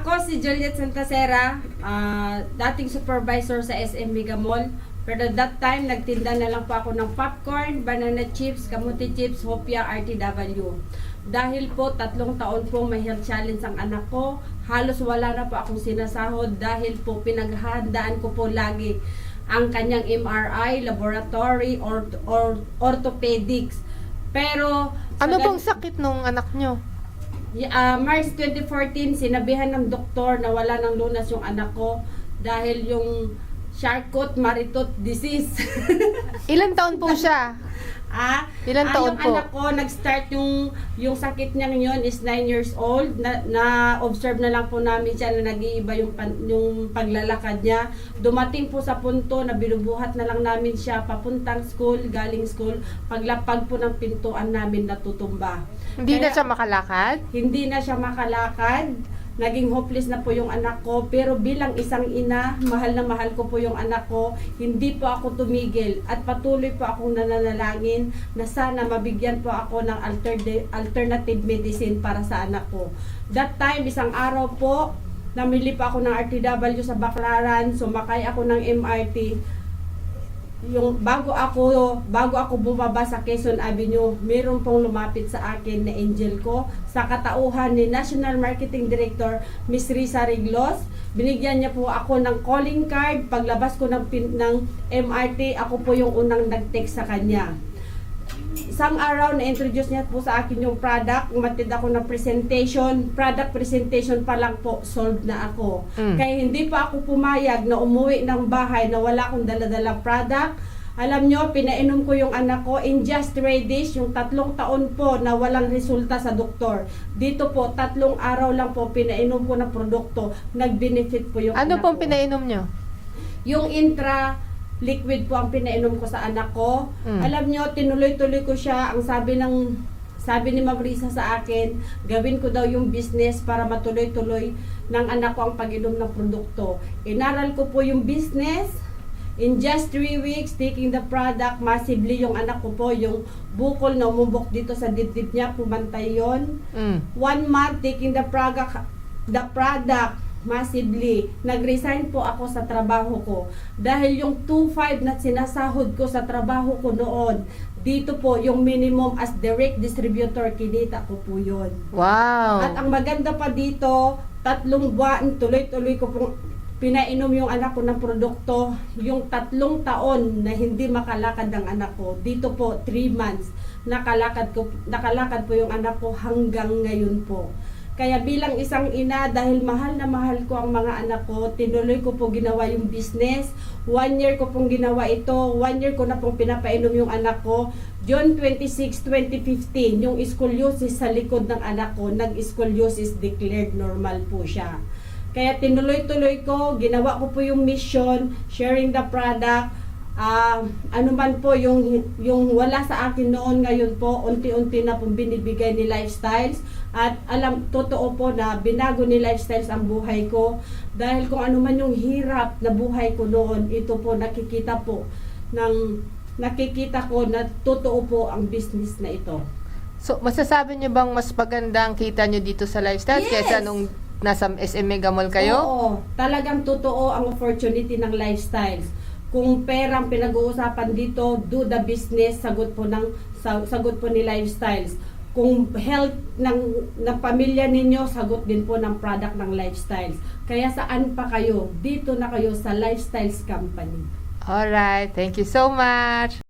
Ako si Juliet Santasera, dating supervisor sa SM Mega Mall. Pero that time, nagtinda na lang po ako ng popcorn, banana chips, kamuti chips, hopya, RTW. Dahil po, 3 taon po may health challenge ang anak ko, halos wala na po akong sinasahod dahil po pinaghandaan ko po lagi ang kanyang MRI, laboratory, orthopedics. Pero, Ano pong sakit nung anak nyo? March 2014, sinabihan ng doktor na wala ng lunas yung anak ko dahil yung Charcot-Marie-Tooth disease. Ilan taon po siya? Ilan taon yung po? anak ko, nag-start yung sakit niya ngayon is 9 years old. Na-observe na lang po namin siya na nag-iiba yung paglalakad niya. Dumating po sa punto na binubuhat na lang namin siya papuntang school, galing school. Paglapag po ng pintuan namin natutumba. Hindi na siya makalakad? Hindi na siya makalakad. Naging hopeless na po yung anak ko, pero bilang isang ina, mahal na mahal ko po yung anak ko, hindi po ako tumigil at patuloy po akong nananalangin na sana mabigyan po ako ng alternative medicine para sa anak ko. That time, isang araw po, namili pa ako ng RTW sa Baclaran, sumakay ako ng MRT. Yung bago ako bumaba sa Quezon Avenue, meron pong lumapit sa akin na angel ko sa katauhan ni National Marketing Director Miss Risa Riglos. Binigyan niya po ako ng calling card. Paglabas ko ng MRT, ako po yung unang nag-text sa kanya. Isang araw na-introduce niya po sa akin yung product, umatid ako ng product presentation pa lang po, sold na ako. Kaya hindi pa ako pumayag na umuwi ng bahay na wala akong daladalang product. Alam nyo, pinainom ko yung anak ko in just 3 days, yung 3 taon po na walang resulta sa doktor. Dito po, 3 araw lang po pinainom ko ng produkto, nag-benefit po yung Ano anak pong ko. pinainom nyo? Yung liquid po ang pinainom ko sa anak ko. Alam nyo, tinuloy-tuloy ko siya. Ang sabi ni Ma'am Risa sa akin, gawin ko daw yung business para matuloy-tuloy ng anak ko ang pag-inom ng produkto. Inaral ko po yung business. In just 3 weeks, taking the product, massively yung anak ko po, yung bukol na umumbok dito sa dibdib niya, pumantay yun. 1 month, taking the product, massively. Nag-resign po ako sa trabaho ko. Dahil yung 2.5 na sinasahod ko sa trabaho ko noon, dito po yung minimum as direct distributor, kinita ko po yun. Wow! At ang maganda pa dito, 3 buwan, tuloy-tuloy ko pong pinainom yung anak ko ng produkto. Yung 3 taon na hindi makalakad ang anak ko, dito po 3 months, nakalakad po yung anak ko hanggang ngayon po. Kaya bilang isang ina, dahil mahal na mahal ko ang mga anak ko, tinuloy ko po ginawa yung business. 1 year ko pong ginawa ito. 1 year ko na pong pinapainom yung anak ko. June 26, 2015, yung scoliosis sa likod ng anak ko, nag-scoliosis declared normal po siya. Kaya tinuloy-tuloy ko, ginawa ko po yung mission, sharing the product. Ano man po yung wala sa akin noon, ngayon po unti-unti na pong binibigay ni Lifestyles. At totoo po na binago ni Lifestyles ang buhay ko. Dahil kung ano man yung hirap na buhay ko noon, ito po nakikita ko na totoo po ang business na ito. So, masasabi nyo bang mas maganda ang kita nyo dito sa Lifestyle kesa nung nasa SM Mega Mall kayo? Oo, talagang totoo ang opportunity ng Lifestyles. Kung perang pinag-uusapan dito, do the business, sagot po ni Lifestyles. Kung health ng pamilya ninyo, sagot din po ng product ng Lifestyles. Kaya saan pa kayo? Dito na kayo sa Lifestyles Company. Alright, thank you so much!